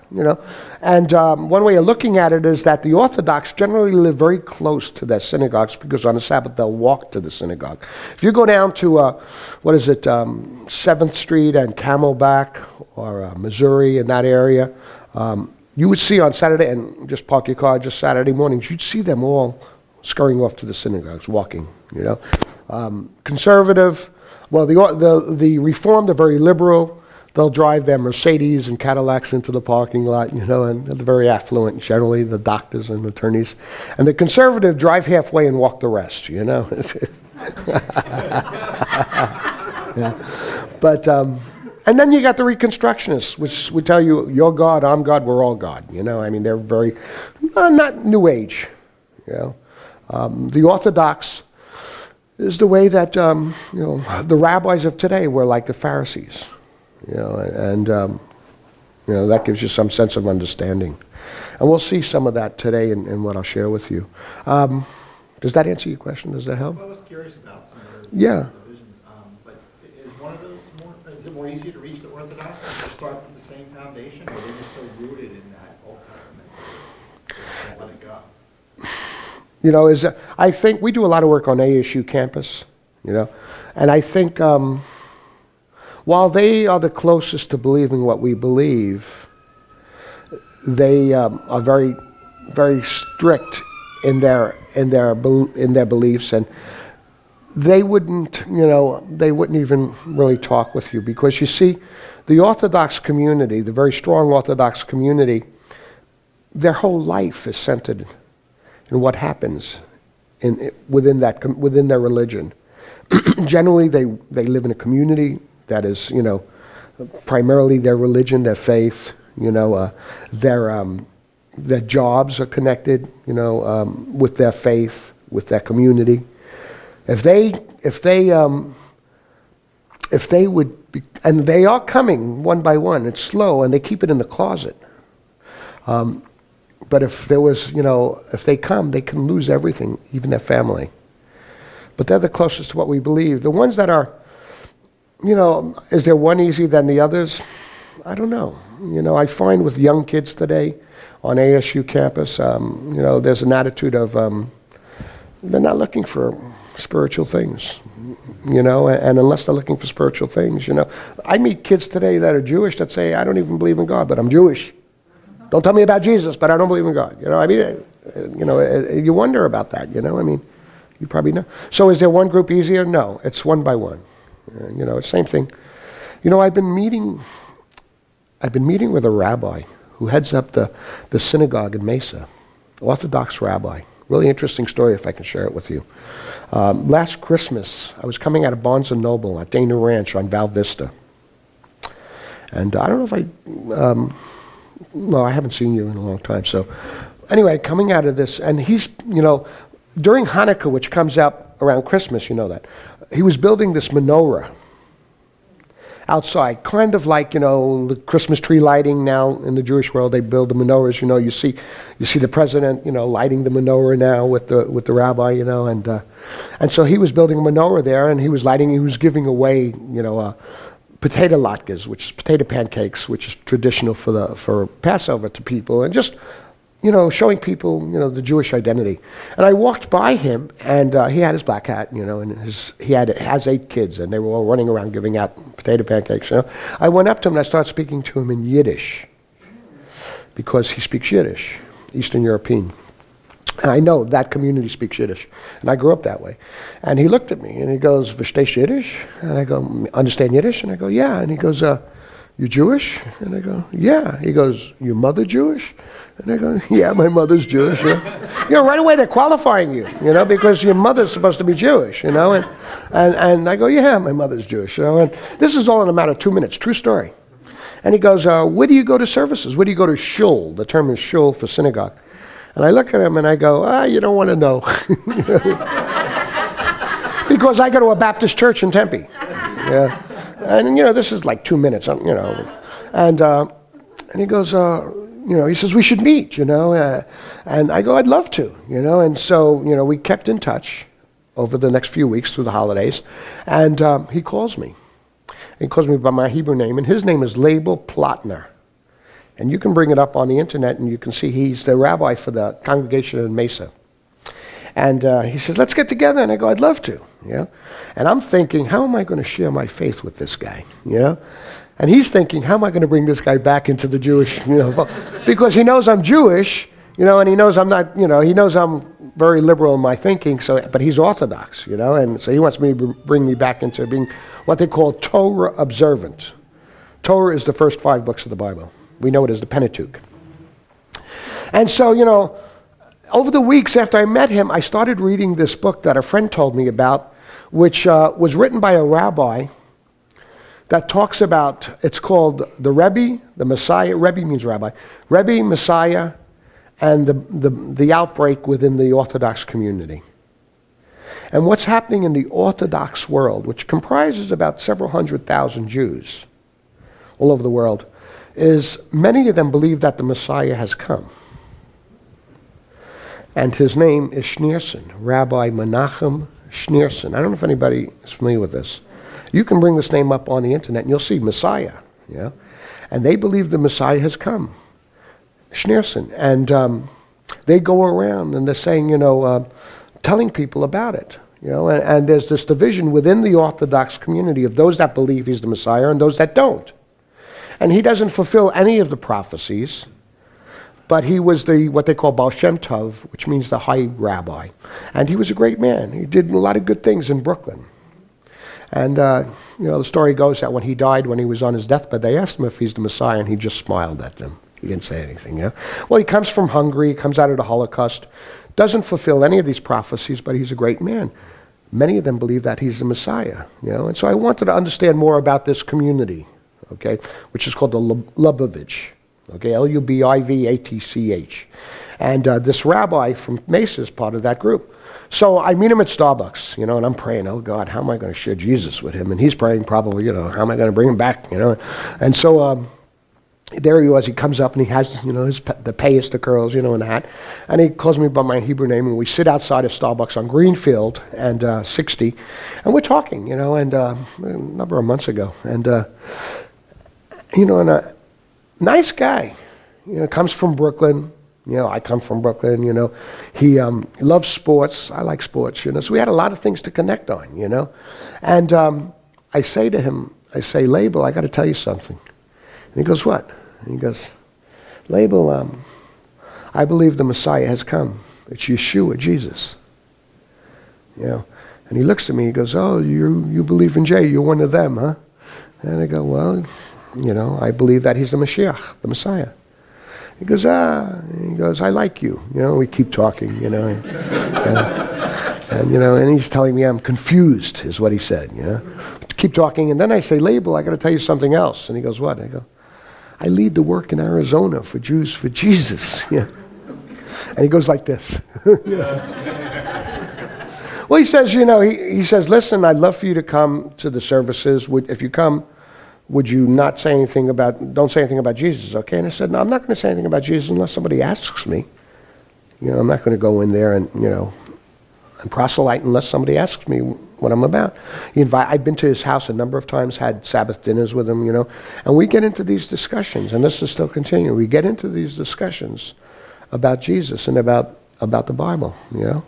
And one way of looking at it is that the Orthodox generally live very close to their synagogues, because on the Sabbath they'll walk to the synagogue. If you go down to, 7th Street and Camelback or Missouri in that area, you would see on Saturday, and just park your car just Saturday mornings, you'd see them all scurrying off to the synagogues, walking, Conservative, well, the Reformed are very liberal. They'll drive their Mercedes and Cadillacs into the parking lot, and they're very affluent, generally, the doctors and attorneys. And the Conservative drive halfway and walk the rest, Yeah. But, and then you got the Reconstructionists, which would tell you, you're God, I'm God, we're all God. They're very, not New Age. The Orthodox is the way that, the rabbis of today were like the Pharisees. That gives you some sense of understanding. And we'll see some of that today in what I'll share with you. Does that answer your question? Does that help?
Well, I was curious about some of those
Yeah.
divisions, but is one of those is it more easy to reach the Orthodox to start with the same foundation, or are they just so rooted in that Old Testament that they let it go?
I think we do a lot of work on ASU campus, and I think while they are the closest to believing what we believe, they are very, very strict in their beliefs, and they wouldn't even really talk with you, because you see, the Orthodox community, the very strong Orthodox community, their whole life is centered in what happens within their religion. Generally, they live in a community that is, primarily their religion, their faith. Their jobs are connected, with their faith, with their community. If they would be, and they are coming one by one, it's slow, and they keep it in the closet. But if there was, if they come, they can lose everything, even their family. But they're the closest to what we believe. The ones that are, is there one easier than the others? I don't know. I find with young kids today on ASU campus, there's an attitude of they're not looking for spiritual things, and unless they're looking for spiritual things, I meet kids today that are Jewish that say, I don't even believe in God, but I'm Jewish. Don't tell me about Jesus, but I don't believe in God. You wonder about that, you probably know. So is there one group easier? No, it's one by one. It's same thing. I've been meeting with a rabbi who heads up the synagogue in Mesa, Orthodox rabbi. Really interesting story if I can share it with you. Last Christmas, I was coming out of Barnes & Noble at Dana Ranch on Val Vista. And I don't know if I haven't seen you in a long time. So anyway, coming out of this, and he's, during Hanukkah, which comes out around Christmas, that, he was building this menorah outside, kind of like, the Christmas tree lighting now in the Jewish world. They build the menorahs, you see the president, lighting the menorah now with the rabbi, and so he was building a menorah there, and he was giving away, potato latkes, which is potato pancakes, which is traditional for Passover to people, and just, showing people, the Jewish identity. And I walked by him, and he had his black hat, and he has 8 kids, and they were all running around giving out potato pancakes. I went up to him and I started speaking to him in Yiddish, because he speaks Yiddish, Eastern European. And I know that community speaks Yiddish, and I grew up that way. And he looked at me and he goes, "Verstehst Yiddish?" And I go, "Understand Yiddish?" And I go, "Yeah." And he goes, "You Jewish?" And I go, "Yeah." He goes, "Your mother Jewish?" And I go, "Yeah, my mother's Jewish." Yeah. Right away they're qualifying you, because your mother's supposed to be Jewish, and I go, "Yeah, my mother's Jewish," and this is all in a matter of 2 minutes, true story. And he goes, "Where do you go to services? Where do you go to shul?" The term is shul for synagogue. And I look at him and I go, "You don't want to know." Because I go to a Baptist church in Tempe. Yeah. And, this is like 2 minutes, And he goes, he says, "We should meet, and I go, "I'd love to, And so, we kept in touch over the next few weeks through the holidays. And he calls me. He calls me by my Hebrew name, and his name is Label Plotner. And you can bring it up on the internet, and you can see he's the rabbi for the congregation in Mesa. And he says, "Let's get together." And I go, "I'd love to." And I'm thinking, how am I going to share my faith with this guy? And he's thinking, how am I going to bring this guy back into the Jewish, because he knows I'm Jewish, and he knows I'm not, he knows I'm very liberal in my thinking. So, but he's Orthodox, and so he wants me to bring me back into being what they call Torah observant. Torah is the first 5 books of the Bible. We know it as the Pentateuch. And so, over the weeks after I met him, I started reading this book that a friend told me about, which was written by a rabbi that talks about, it's called the Rebbe, the Messiah. Rebbe means rabbi. Rebbe, Messiah, and the outbreak within the Orthodox community. And what's happening in the Orthodox world, which comprises about several 100,000 Jews all over the world, is many of them believe that the Messiah has come. And his name is Schneerson, Rabbi Menachem Schneerson. I don't know if anybody is familiar with this. You can bring this name up on the internet and you'll see Messiah. And they believe the Messiah has come. Schneerson. And they go around and they're saying, telling people about it. And there's this division within the Orthodox community of those that believe he's the Messiah and those that don't. And he doesn't fulfill any of the prophecies, but he was what they call Baal Shem Tov, which means the high rabbi. And he was a great man. He did a lot of good things in Brooklyn. And, the story goes that when he died, when he was on his deathbed, they asked him if he's the Messiah, and he just smiled at them. He didn't say anything, you know. Well, he comes from Hungary, he comes out of the Holocaust, doesn't fulfill any of these prophecies, but he's a great man. Many of them believe that he's the Messiah, you know. And so I wanted to understand more about this community, okay, which is called the Lubavitch, okay, Lubivitch. And this rabbi from Mesa is part of that group. So I meet him at Starbucks, you know, and I'm praying, oh God, how am I going to share Jesus with him? And he's praying probably, you know, how am I going to bring him back, you know? And so there he was, he comes up and he has, you know, the payas, the curls, you know, and that. And he calls me by my Hebrew name, and we sit outside of Starbucks on Greenfield and 60, and we're talking, you know, and a number of months ago. And, you know, and a nice guy, you know, comes from Brooklyn. You know, I come from Brooklyn, you know. He loves sports. I like sports, you know. So we had a lot of things to connect on, you know. And I say to him, I say, Label, I got to tell you something. And he goes, what? And he goes, Label, I believe the Messiah has come. It's Yeshua, Jesus. You know. And he looks at me, he goes, oh, you believe in Jay, you're one of them, huh? And I go, well, you know, I believe that he's the Mashiach, the Messiah. He goes, I like you. You know, we keep talking, you know. And you know, and he's telling me I'm confused, is what he said, you know. Keep talking, and then I say, Label, I got to tell you something else. And he goes, what? I go, I lead the work in Arizona for Jews for Jesus. Yeah. And he goes like this. Well, he says, you know, he says, listen, I'd love for you to come to the services. If you come, would you not say anything don't say anything about Jesus, okay? And I said, no, I'm not going to say anything about Jesus unless somebody asks me. You know, I'm not going to go in there and, you know, and proselyte unless somebody asks me what I'm about. I've been to his house a number of times, had Sabbath dinners with him, you know, and we get into these discussions, and this is still continuing. We get into these discussions about Jesus and about the Bible, you know.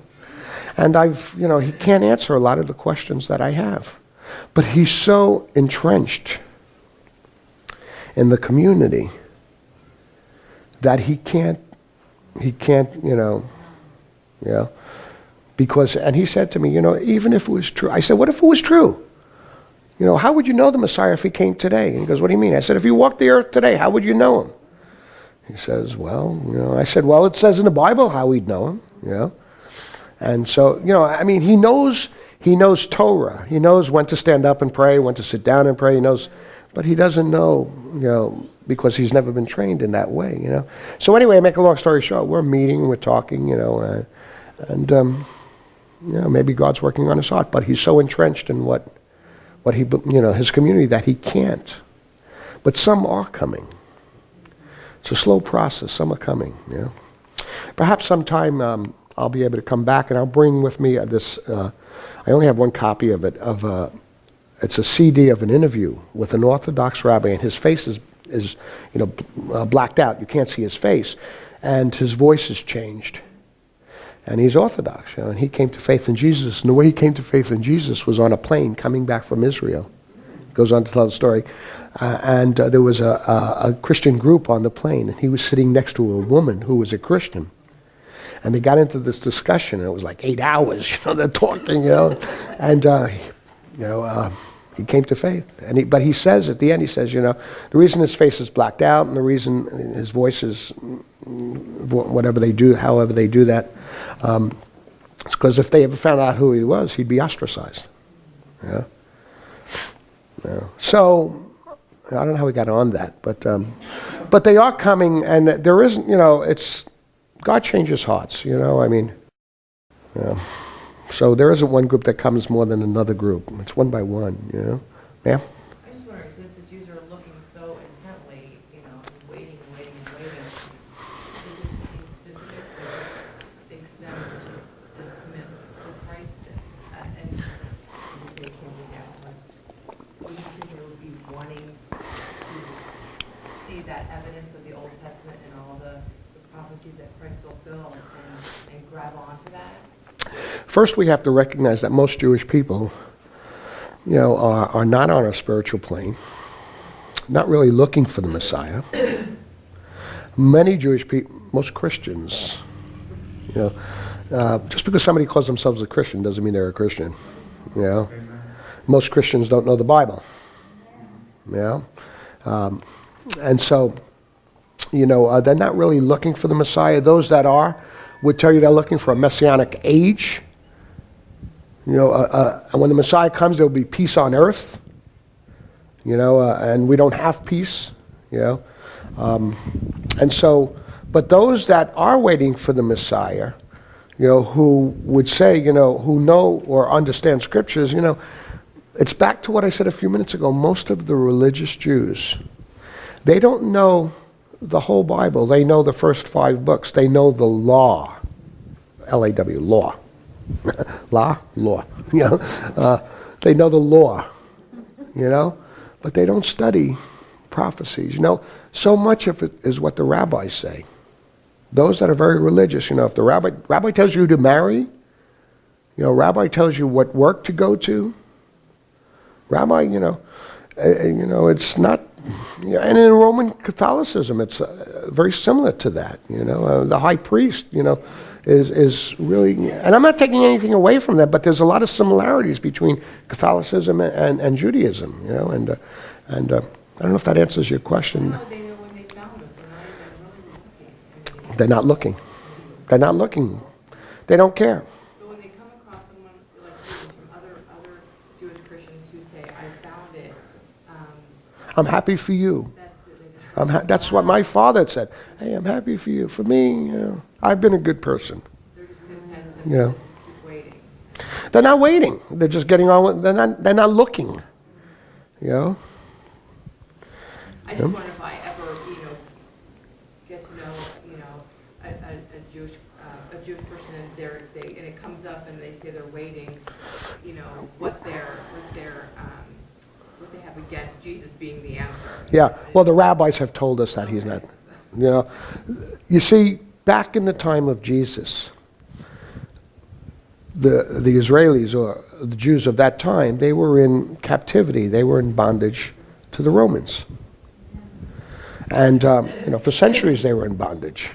And you know, he can't answer a lot of the questions that I have. But he's so entrenched in the community that he can't, you know, because, and he said to me, you know, even if it was true, I said, what if it was true? You know, how would you know the Messiah if he came today? And he goes, what do you mean? I said, if he walked the earth today, how would you know him? He says, well, you know, I said, well, it says in the Bible how we'd know him, you know. And so, you know, I mean, he knows Torah. He knows when to stand up and pray, when to sit down and pray. He knows, but he doesn't know, you know, because he's never been trained in that way, you know. So anyway, make a long story short, we're meeting, we're talking, you know, and you know, maybe God's working on his heart, but he's so entrenched in what he, you know, his community that he can't. But some are coming. It's a slow process. Some are coming, you know. Perhaps sometime I'll be able to come back, and I'll bring with me this. I only have one copy of it. It's a CD of an interview with an Orthodox rabbi, and his face is you know, blacked out. You can't see his face, and his voice has changed. And he's Orthodox, you know, and he came to faith in Jesus. And the way he came to faith in Jesus was on a plane coming back from Israel. He goes on to tell the story. And there was a Christian group on the plane, and he was sitting next to a woman who was a Christian. And they got into this discussion, and it was like 8 hours, you know, they're talking, you know. And, you know, he came to faith. But he says, at the end, he says, you know, the reason his face is blacked out and the reason his voice is whatever they do, however they do that, it's because if they ever found out who he was, he'd be ostracized. Yeah. Yeah. So, I don't know how we got on that, but they are coming, and there isn't, you know, it's, God changes hearts, you know, I mean, yeah. So there isn't one group that comes more than another group. It's one by one, you know. Ma'am?
I just wonder, since the Jews are looking so intently, you know, waiting, is it specific that thinks them to dismiss the Christ and they can be that, do you think they would be wanting to see that evidence of the Old Testament and all the prophecies that Christ fulfilled and grab onto that?
First, we have to recognize that most Jewish people, you know, are not on a spiritual plane, not really looking for the Messiah. Many Jewish people, most Christians, you know, just because somebody calls themselves a Christian doesn't mean they're a Christian, you know. Most Christians don't know the Bible, you know. And so, they're not really looking for the Messiah. Those that are would tell you they're looking for a messianic age. And when the Messiah comes, there will be peace on earth. And we don't have peace. And so, but those that are waiting for the Messiah, who would say, who know or understand scriptures, it's back to what I said a few minutes ago. Most of the religious Jews, they don't know the whole Bible. They know the first 5 books. They know the law. L-A-W, law. Law. They know the law, but they don't study prophecies. So much of it is what the rabbis say. Those that are very religious, if the rabbi tells you to marry, rabbi tells you what work to go to, rabbi, it's not, and in Roman Catholicism, it's very similar to that. The high priest, is really, and I'm not taking anything away from that, but there's a lot of similarities between Catholicism and Judaism, and I don't know if that answers your question.
How do they know when they found it?
They're not looking. They're not looking. They don't care.
So when they come across someone like from other Jewish Christians who say, I found it,
I'm happy for you.
that's it.
That's what my father had said. Hey, I'm happy for you. For me, I've been a good person.
They're just content to
Yeah.
keep waiting.
They're not waiting. They're just getting on with. They're not looking.
I just wonder if I ever, get to know, a Jewish person and and it comes up and they say they're waiting, what they have against Jesus being the answer.
Yeah. Well, the rabbis have told us that he's not. You see, back in the time of Jesus, the Israelis or the Jews of that time, they were in captivity. They were in bondage to the Romans. And, for centuries they were in bondage.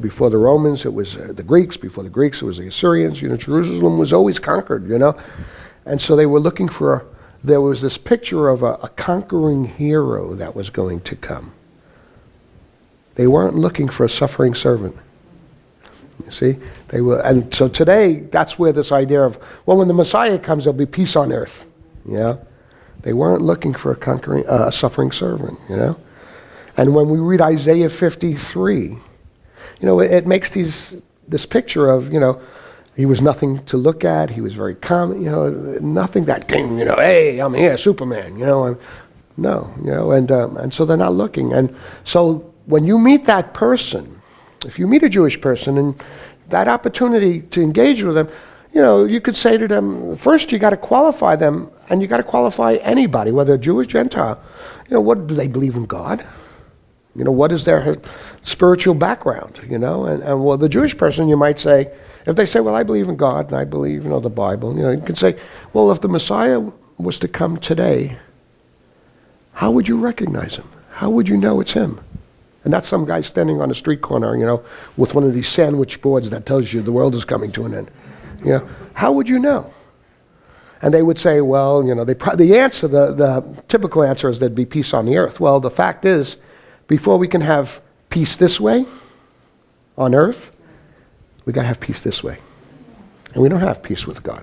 Before the Romans, it was the Greeks. Before the Greeks, it was the Assyrians. Jerusalem was always conquered, And so they were looking there was this picture of a conquering hero that was going to come. They weren't looking for a suffering servant. You see? They were, and so today, that's where this idea of, when the Messiah comes, there'll be peace on earth. They weren't looking for a suffering servant, And when we read Isaiah 53, it makes this picture of, he was nothing to look at. He was very calm, nothing that came, hey, I'm here, Superman, and so they're not looking. And so when you meet that person, if you meet a Jewish person and that opportunity to engage with them, you could say to them, first you got to qualify them, and you got to qualify anybody, whether Jew or Gentile. What do they believe in God? What is their spiritual background? And well, the Jewish person, you might say, if they say, well, I believe in God and I believe, the Bible, you could say, well, if the Messiah was to come today, how would you recognize him? How would you know it's him? And not some guy standing on a street corner, with one of these sandwich boards that tells you the world is coming to an end. How would you know? And they would say, well, the typical answer is there'd be peace on the earth. Well, the fact is, before we can have peace this way, on earth, we got to have peace this way. And we don't have peace with God.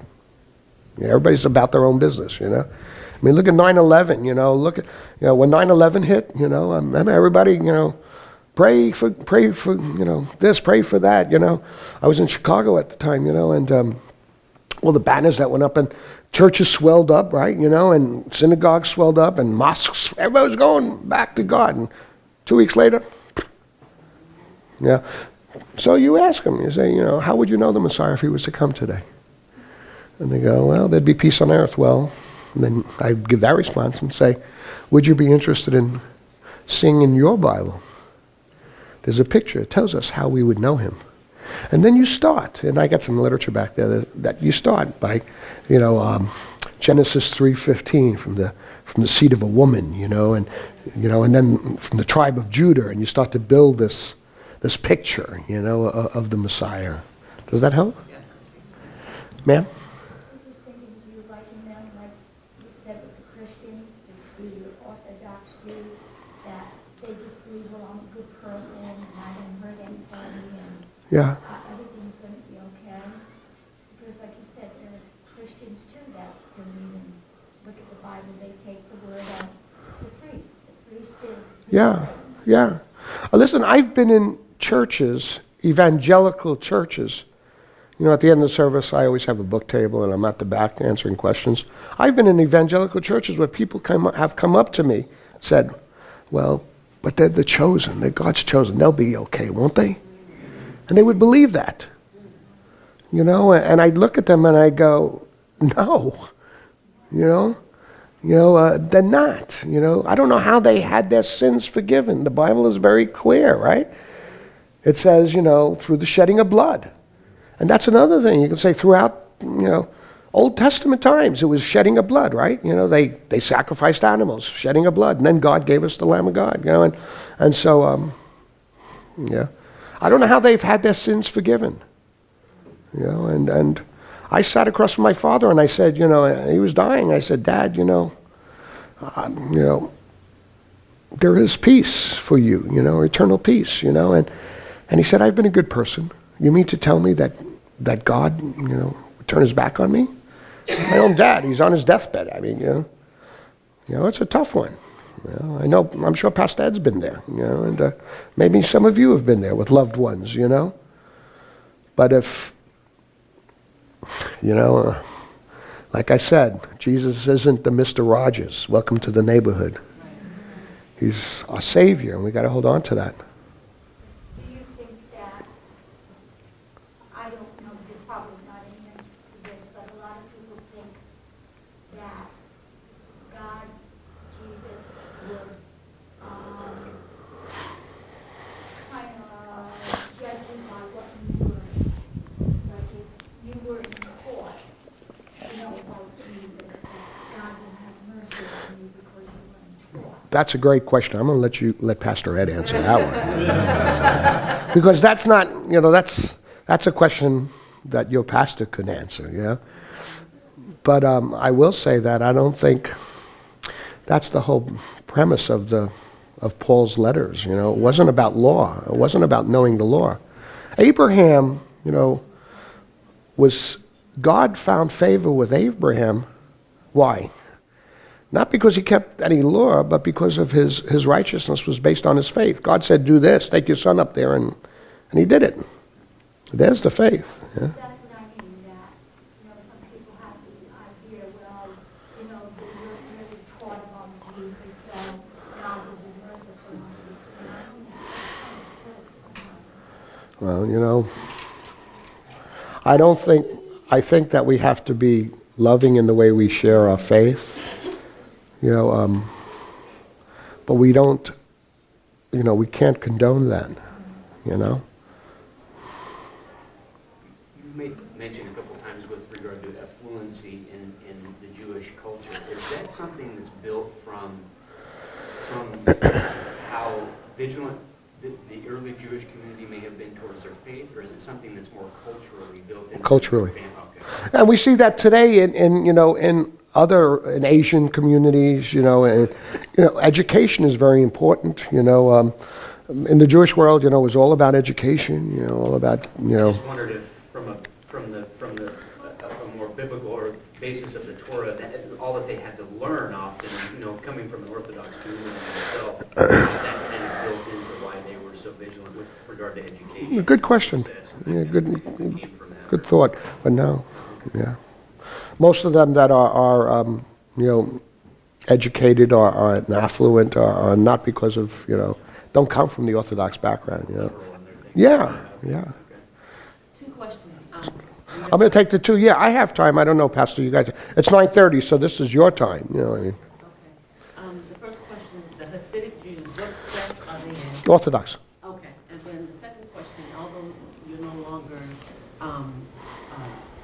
Everybody's about their own business, I mean, look at 9/11, look at, when 9/11 hit, everybody, pray for, this, pray for that, I was in Chicago at the time, and, the banners that went up and churches swelled up, right, and synagogues swelled up and mosques, everybody was going back to God. And 2 weeks later, so you ask them, you say, how would you know the Messiah if he was to come today? And they go, well, there'd be peace on earth. Well, and then I give that response and say, would you be interested in seeing in your Bible? There's a picture. It tells us how we would know him. And then you start, and I got some literature back there that you start by, Genesis 3:15 from the seed of a woman, and then from the tribe of Judah, and you start to build this picture, of the Messiah. Does that help?
Yeah.
Ma'am?
I was just thinking, do you liken them, like you said with the Christians, the Orthodox Jews, that they just believe, well, I'm a good person, haven't hurt anybody and
Yeah.
everything's going to be okay. Because like you said, there's Christians too that don't even look at the Bible. They take the word of the priest. The priest is.
Yeah. Yeah. Listen, I've been in churches, evangelical churches. You know, at the end of the service, I always have a book table, and I'm at the back answering questions. I've been in evangelical churches where people have come up to me, said, well, but they're the chosen. They're God's chosen. They'll be okay, won't they? And they would believe that. You know, and I'd look at them and I go, no. You know, they're not. You know, I don't know how they had their sins forgiven. The Bible is very clear, right? It says, you know, through the shedding of blood. And that's another thing. You can say throughout, you know, Old Testament times, it was shedding of blood, right? You know, they sacrificed animals, shedding of blood. And then God gave us the Lamb of God, you know. And so, yeah. I don't know how they've had their sins forgiven. You know, and I sat across from my father and I said, you know, he was dying. I said, Dad, you know, there is peace for you, you know, eternal peace, you know. And he said, I've been a good person. You mean to tell me that God, you know, would turn his back on me? My own dad, he's on his deathbed. I mean, you know, it's a tough one. You know, I'm sure Pastor Ed's been there, you know, and maybe some of you have been there with loved ones, you know. But if, you know, like I said, Jesus isn't the Mr. Rogers. Welcome to the neighborhood. He's our Savior, and we got to hold on to that.
Do you think that, I don't know, there's probably not an answer to this, but a lot of people think that God, Jesus would kind of judge you by what you were. Like if you were in court, you know, about Jesus, that God would have mercy on you because you were in court.
That's a great question. I'm going to let Pastor Ed answer that one. Because that's not, you know, that's a question that your pastor could answer, you know. But I will say that I don't think that's the whole premise of Paul's letters, you know. It wasn't about law. It wasn't about knowing the law. Abraham, you know, God found favor with Abraham. Why? Not because he kept any law, but because of his righteousness was based on his faith. God said, do this, take your son up there, and he did it. There's the faith. Yeah.
That's what I mean, that, you know, some people have the idea, well, you know, they weren't really taught about Jesus, so God will be merciful on you. And I don't know, that's kind of silly sometimes.
Well, you know, I think that we have to be loving in the way we share our faith. You know, but we don't, you know, we can't condone that, you know.
You made mention a couple times with regard to affluency in the Jewish culture. Is that something that's built from how vigilant the early Jewish community may have been towards their faith, or is it something that's more culturally built in?
Culturally.
Okay.
And we see that today in you know, in Asian communities, you know, and, you know, education is very important, you know. In the Jewish world, you know, it was all about education, you know, all about, you
I
know.
just wondered if from a more biblical or basis of the Torah, that all that they had to learn often, you know, coming from an Orthodox community itself, that kind of built into why they were so vigilant with regard to education.
Good question.
Success,
Yeah,
that
good,
came from that.
good thought. But no, yeah. Most of them that are you know, educated or are affluent are not because of, you know, don't come from the Orthodox background, you know. Yeah, yeah.
Two questions.
I'm going to take the two. Yeah, I have time. I don't know, Pastor. You guys. It's 9:30, so this is your time. You know what I mean?
Okay. The first question, the Hasidic Jews, what sect are they in?
Orthodox.
Okay, and then the second question, although you're no longer,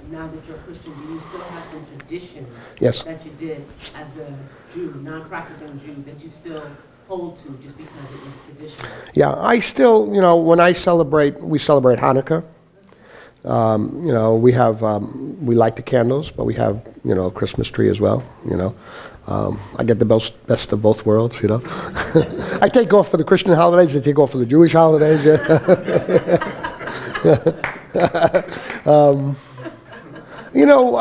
now that you're a Christian, do you still have some traditions
Yes.
that you did as a Jew, non-practicing Jew, that you still hold to just because it was traditional?
Yeah, I still, you know, when we celebrate Hanukkah. You know, we have, we light the candles, but we have, you know, a Christmas tree as well, you know. I get the best of both worlds, you know. I take off for the Christian holidays, I take off for the Jewish holidays, yeah. You know,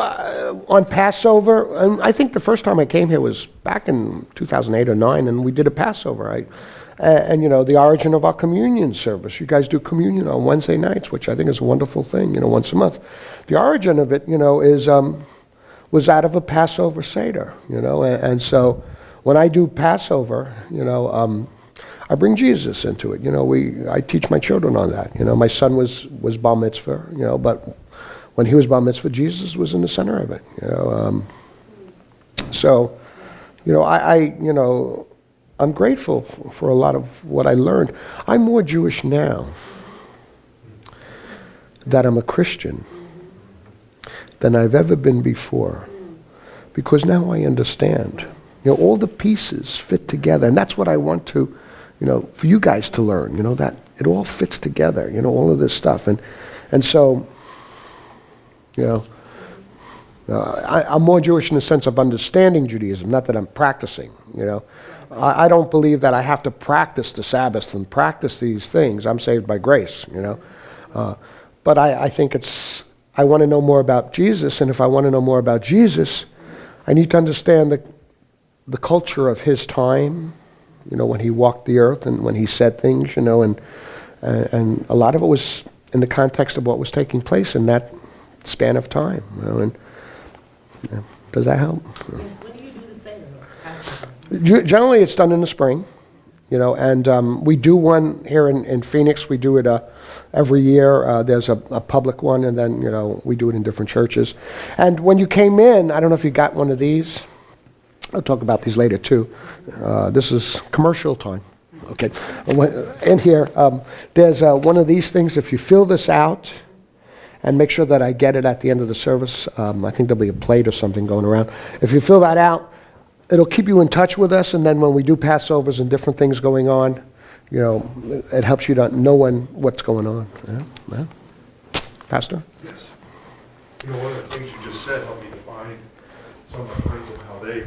on Passover, and I think the first time I came here was back in 2008 or 9, and we did a Passover. And you know, the origin of our communion service. You guys do communion on Wednesday nights, which I think is a wonderful thing, you know, once a month. The origin of it, you know, was out of a Passover Seder, you know, and so when I do Passover, you know, I bring Jesus into it. You know, I teach my children on that. You know, my son was bar mitzvah, you know, but when he was bar mitzvah, Jesus was in the center of it, you know. So, you know, you know, I'm grateful for a lot of what I learned. I'm more Jewish now that I'm a Christian than I've ever been before, because now I understand. You know, all the pieces fit together, and that's what I want to, you know, for you guys to learn. You know, that it all fits together. You know, all of this stuff, and so, you know, I'm more Jewish in the sense of understanding Judaism, not that I'm practicing. You know, I don't believe that I have to practice the Sabbath and practice these things. I'm saved by grace. You know, but I think I want to know more about Jesus, and if I want to know more about Jesus, I need to understand the culture of his time, you know, when he walked the earth and when he said things, you know, and a lot of it was in the context of what was taking place in that span of time, you know, and does that help?
Yes, when do you do the Seder? Passover?
Generally, it's done in the spring, you know, and we do one here in Phoenix. We do it every year. There's a public one, and then, you know, we do it in different churches. And when you came in, I don't know if you got one of these. I'll talk about these later, too. This is commercial time. Okay. In here, there's one of these things. If you fill this out, and make sure that I get it at the end of the service. I think there'll be a plate or something going around. If you fill that out, it'll keep you in touch with us, and then when we do Passovers and different things going on, you know, it helps you to know what's going on. Yeah? Pastor?
Yes. You know, one of the things you just said helped me define some of my friends and how they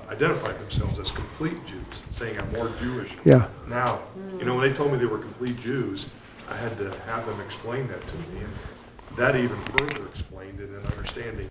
identified themselves as complete Jews, saying I'm more Jewish
Yeah.
now. You know, when they told me they were complete Jews, I had to have them explain that to me, and that even further explained it in understanding